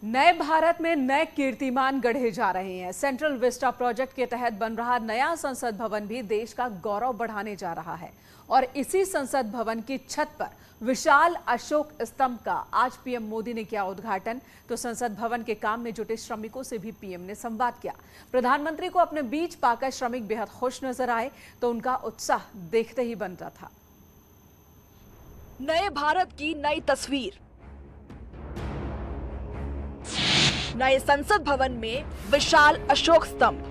नए भारत में नए कीर्तिमान गढ़े जा रहे हैं। सेंट्रल विस्टा प्रोजेक्ट के तहत बन रहा नया संसद भवन भी देश का गौरव बढ़ाने जा रहा है और इसी संसद भवन की छत पर विशाल अशोक स्तंभ का आज पीएम मोदी ने किया उद्घाटन। तो संसद भवन के काम में जुटे श्रमिकों से भी पीएम ने संवाद किया। प्रधानमंत्री को अपने बीच पाकर श्रमिक बेहद खुश नजर आए तो उनका उत्साह देखते ही बनता था। नए भारत की नई तस्वीर। नए संसद भवन में विशाल अशोक स्तंभ।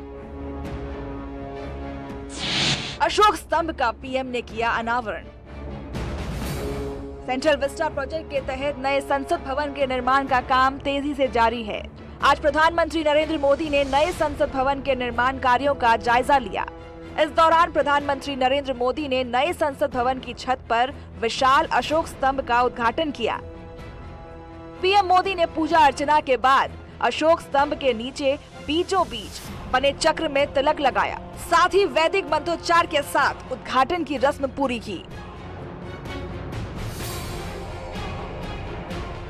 अशोक स्तंभ का पीएम ने किया अनावरण। सेंट्रल विस्टा प्रोजेक्ट के तहत नए संसद भवन के निर्माण का काम तेजी से जारी है। आज प्रधानमंत्री नरेंद्र मोदी ने नए संसद भवन के निर्माण कार्यों का जायजा लिया। इस दौरान प्रधानमंत्री नरेंद्र मोदी ने नए संसद भवन की छत पर विशाल अशोक स्तंभ का उद्घाटन किया। पीएम मोदी ने पूजा अर्चना के बाद अशोक स्तंभ के नीचे बीचों बीच बने चक्र में तिलक लगाया। साथ ही वैदिक मंत्रोच्चार के साथ उद्घाटन की रस्म पूरी की।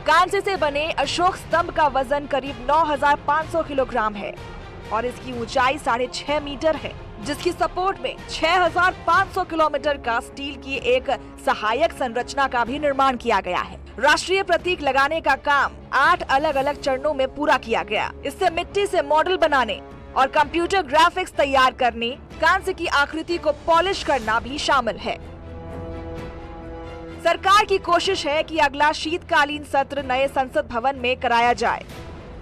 कांसे से बने अशोक स्तंभ का वजन करीब 9,500 किलोग्राम है और इसकी ऊंचाई 6.5 मीटर है, जिसकी सपोर्ट में 6,500 किलोमीटर का स्टील की एक सहायक संरचना का भी निर्माण किया गया है। राष्ट्रीय प्रतीक लगाने का काम 8 अलग अलग चरणों में पूरा किया गया। इससे मिट्टी से मॉडल बनाने और कंप्यूटर ग्राफिक्स तैयार करने, कांसे की आकृति को पॉलिश करना भी शामिल है। सरकार की कोशिश है कि अगला शीतकालीन सत्र नए संसद भवन में कराया जाए।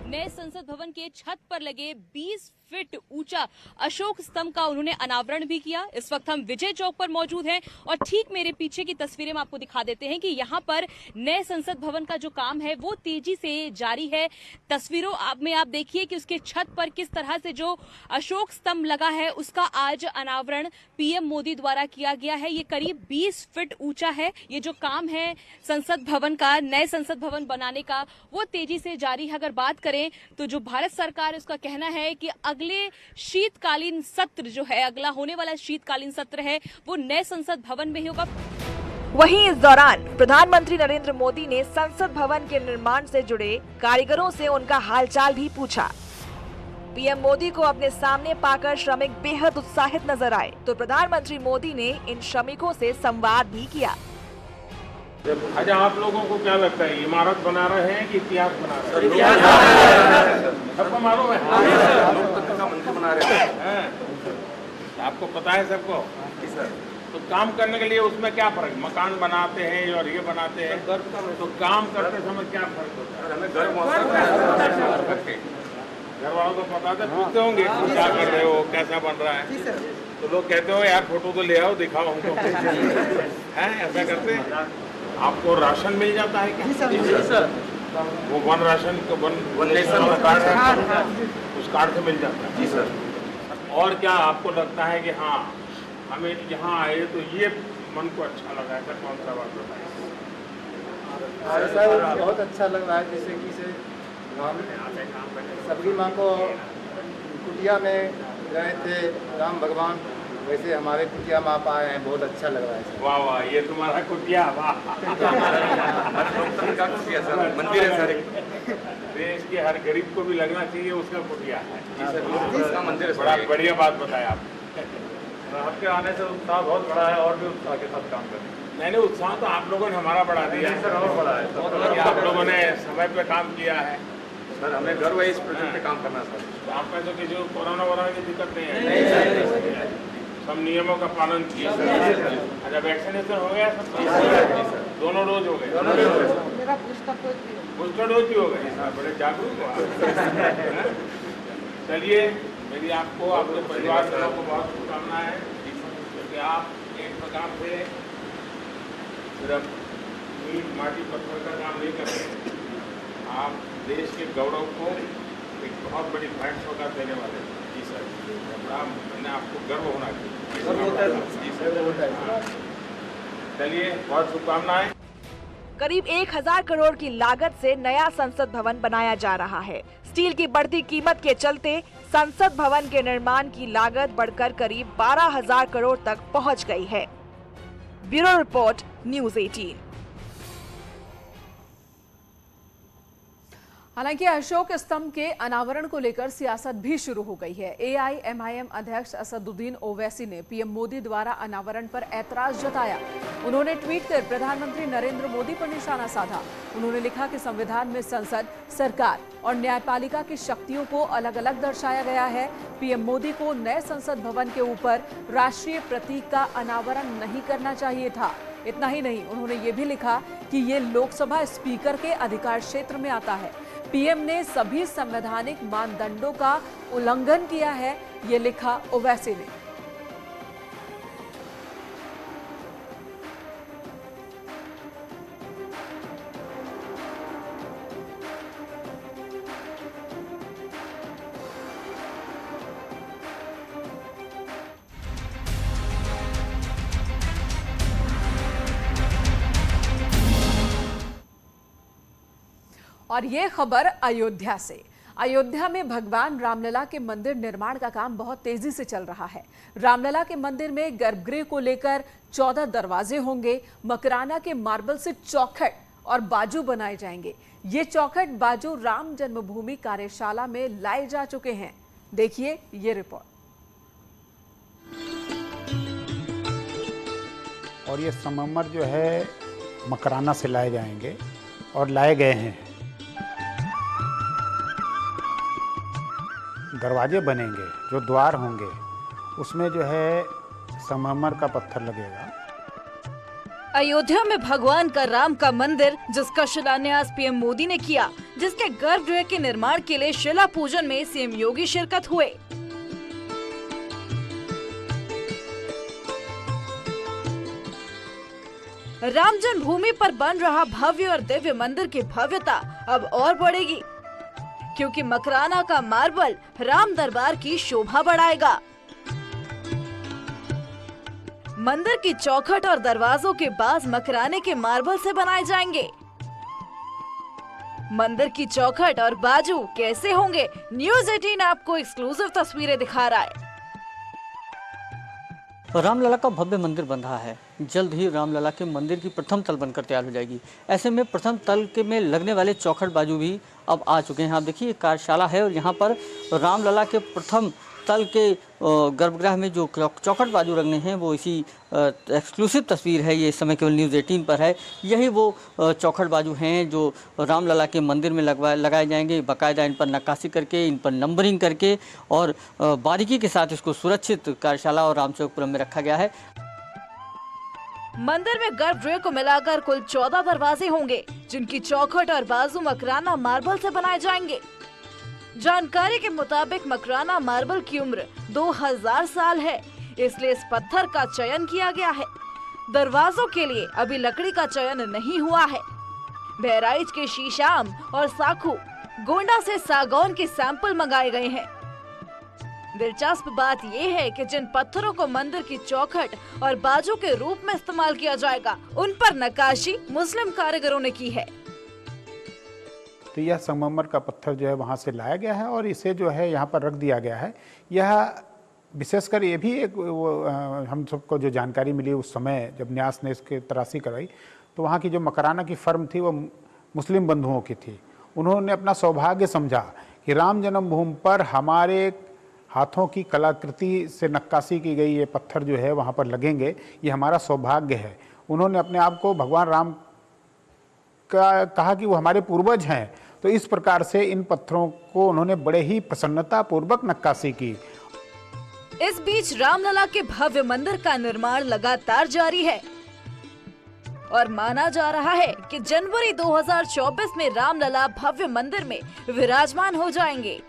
नए संसद भवन के छत पर लगे 20 फीट ऊंचा अशोक स्तंभ का उन्होंने अनावरण भी किया। इस वक्त हम विजय चौक पर मौजूद हैं और ठीक मेरे पीछे की तस्वीरें हम आपको दिखा देते हैं कि यहाँ पर नए संसद भवन का जो काम है वो तेजी से जारी है। तस्वीरों में आप देखिए कि उसके छत पर किस तरह से जो अशोक स्तंभ लगा है उसका आज अनावरण पीएम मोदी द्वारा किया गया है। ये करीब 20 फीट ऊंचा है। ये जो काम है संसद भवन का, नए संसद भवन बनाने का, वो तेजी से जारी है। अगर बात करें तो जो भारत सरकार है उसका कहना है कि अगले शीतकालीन सत्र जो है, अगला होने वाला शीतकालीन सत्र है वो नए संसद भवन में ही होगा। वहीं इस दौरान प्रधानमंत्री नरेंद्र मोदी ने संसद भवन के निर्माण से जुड़े कारीगरों से उनका हालचाल भी पूछा। पीएम मोदी को अपने सामने पाकर श्रमिक बेहद उत्साहित नजर आए तो प्रधानमंत्री मोदी ने इन श्रमिकों से संवाद भी किया। अच्छा, आप लोगों को क्या लगता है, इमारत बना रहे हैं कि इतिहास बना रहे हैं? सबको मालूम है, लोकतंत्र का मंदिर बना रहे हैं। आपको पता है सबको? तो काम करने के लिए उसमें क्या फर्क, मकान बनाते हैं और ये बनाते हैं, तो काम करते समय क्या फर्क होता है? हमें घर वालों को पता था, पूछते होंगे क्या कर रहे हो, कैसा बन रहा है, तो लोग कहते हो यार फोटो तो ले आओ, दिखाओ हमको। है ऐसा करते हैं? आपको राशन मिल जाता है क्या? जी सर। वो वन राशन को वन नेशन कार्ड है, उस कार्ड से मिल जाता है। जी सर। और क्या आपको लगता है कि हाँ हमें यहाँ आए तो ये मन को अच्छा लगा है? कौन सा बात बताए? सर बहुत अच्छा लग रहा है, जैसे कि से हम सबकी माँ को कुटिया में गए थे राम भगवान, वैसे हमारे कुटिया में आप आए हैं, बहुत अच्छा लग रहा है। वाह वाह, ये तुम्हारा कुटिया, वाह। मंदिर है सर, देश के हर गरीब को भी लगना चाहिए उसका कुटिया है। मंदिर, बड़ा बढ़िया बात बताया आप। आपके आने से उत्साह बहुत बड़ा है और भी उत्साह के साथ काम करें। नहीं, उत्साह तो आप लोगों ने हमारा बढ़ा दिया है सर, और बड़ा है। आप लोगों ने समय पे काम किया है सर, हमें गर्व है इस प्रोजेक्ट पे काम करना सर। तो आप में तो किसी को कोरोना वोरोना की दिक्कत नहीं है? सब नियमों का पालन किया। अच्छा, वैक्सीनेशन हो गया सब? दोनों डोज हो गए? मेरा बूस्टर डोज भी हो गए? बड़े जागरूक हो। चलिए, मेरी आपको, आपके परिवार वालों को बहुत शुभकामनाएं हैं, क्योंकि आप एक प्रकार से सिर्फ ईंट माटी पत्थर का काम नहीं कर रहे, आप देश के गौरव को एक बहुत बड़ी भेंट सौगात देने वाले हैं। जी सर, बड़ा मैंने आपको गर्व होना चाहिए। जी सर। चलिए, बहुत शुभकामनाएं। करीब 1,000 करोड़ की लागत से नया संसद भवन बनाया जा रहा है। स्टील की बढ़ती कीमत के चलते संसद भवन के निर्माण की लागत बढ़कर करीब 12,000 करोड़ तक पहुंच गई है। Bureau report, news 18। हालांकि अशोक स्तंभ के अनावरण को लेकर सियासत भी शुरू हो गई है। एआईएमआईएम अध्यक्ष असदुद्दीन ओवैसी ने पीएम मोदी द्वारा अनावरण पर ऐतराज जताया। उन्होंने ट्वीट कर प्रधानमंत्री नरेंद्र मोदी पर निशाना साधा। उन्होंने लिखा कि संविधान में संसद, सरकार और न्यायपालिका की शक्तियों को अलग अलग दर्शाया गया है। पीएम मोदी को नए संसद भवन के ऊपर राष्ट्रीय प्रतीक का अनावरण नहीं करना चाहिए था। इतना ही नहीं, उन्होंने ये भी लिखा कि ये लोकसभा स्पीकर के अधिकार क्षेत्र में आता है। पीएम ने सभी संवैधानिक मानदंडों का उल्लंघन किया है, ये लिखा ओवैसी ने। और ये खबर अयोध्या से। अयोध्या में भगवान रामलला के मंदिर निर्माण का काम बहुत तेजी से चल रहा है। रामलला के मंदिर में गर्भगृह को लेकर 14 दरवाजे होंगे। मकराना के मार्बल से चौखट और बाजू बनाए जाएंगे। ये चौखट बाजू राम जन्मभूमि कार्यशाला में लाए जा चुके हैं। देखिए ये रिपोर्ट। और ये संगमरमर जो है मकराना से लाए जाएंगे और लाए गए हैं। दरवाजे बनेंगे, जो द्वार होंगे उसमें जो है संगमरमर का पत्थर लगेगा। अयोध्या में भगवान का राम का मंदिर, जिसका शिलान्यास पीएम मोदी ने किया, जिसके गर्भगृह के निर्माण के लिए शिला पूजन में सीएम योगी शिरकत हुए। राम जन्मभूमि पर बन रहा भव्य और दिव्य मंदिर की भव्यता अब और बढ़ेगी, क्योंकि मकराना का मार्बल राम दरबार की शोभा बढ़ाएगा। मंदिर की चौखट और दरवाजों के बाज मकराने के मार्बल से बनाए जाएंगे। मंदिर की चौखट और बाजू कैसे होंगे, न्यूज़ 18 आपको एक्सक्लूसिव तस्वीरें दिखा रहा है। रामलला का भव्य मंदिर बन रहा है। जल्द ही रामलला के मंदिर की प्रथम तल बनकर तैयार हो जाएगी। ऐसे में प्रथम तल के में लगने वाले चौखट बाजू भी अब आ चुके हैं। आप देखिए कार्यशाला है और यहाँ पर रामलला के प्रथम तल के गर्भगृह में जो चौखट बाजू लगने हैं वो इसी एक्सक्लूसिव तस्वीर है। ये इस समय केवल न्यूज़ 18 पर है। यही वो चौखट बाजू हैं जो रामलला के मंदिर में लगाए जाएंगे। बाकायदा इन पर नक्काशी करके, इन पर नंबरिंग करके और बारीकी के साथ इसको सुरक्षित कार्यशाला और रामचौकपुरम में रखा गया है। मंदिर में गर्भगृह को मिलाकर कुल 14 दरवाजे होंगे, जिनकी चौखट और बाजू मकराना मार्बल से बनाए जाएंगे। जानकारी के मुताबिक मकराना मार्बल की उम्र 2000 साल है, इसलिए इस पत्थर का चयन किया गया है। दरवाजों के लिए अभी लकड़ी का चयन नहीं हुआ है। बहराइच के शीशाम और साखू, गोंडा से सागौन के सैंपल मंगाए गए हैं। दिलचस्प बात यह है कि जिन पत्थरों को मंदिर की चौखट और बाजू के रूप में इस्तेमाल किया जाएगा, उन पर नक्काशी मुस्लिम कारीगरों ने की है। तो यह संगमरमर का पत्थर जो है वहाँ से लाया गया है और इसे जो है यहाँ पर रख दिया गया है। यह विशेषकर ये भी एक हम सबको जो जानकारी मिली उस समय जब न्यास ने इसकी तराशी कराई, तो वहाँ की जो मकराना की फर्म थी वो मुस्लिम बंधुओं की थी। उन्होंने अपना सौभाग्य समझा कि राम जन्मभूमि पर हमारे हाथों की कलाकृति से नक्काशी की गई ये पत्थर जो है वहाँ पर लगेंगे, ये हमारा सौभाग्य है। उन्होंने अपने आप को भगवान राम का कहा कि वो हमारे पूर्वज हैं। तो इस प्रकार से इन पत्थरों को उन्होंने बड़े ही प्रसन्नता पूर्वक नक्काशी की। इस बीच रामलला के भव्य मंदिर का निर्माण लगातार जारी है और माना जा रहा है कि जनवरी 2024 में रामलला भव्य मंदिर में विराजमान हो जाएंगे।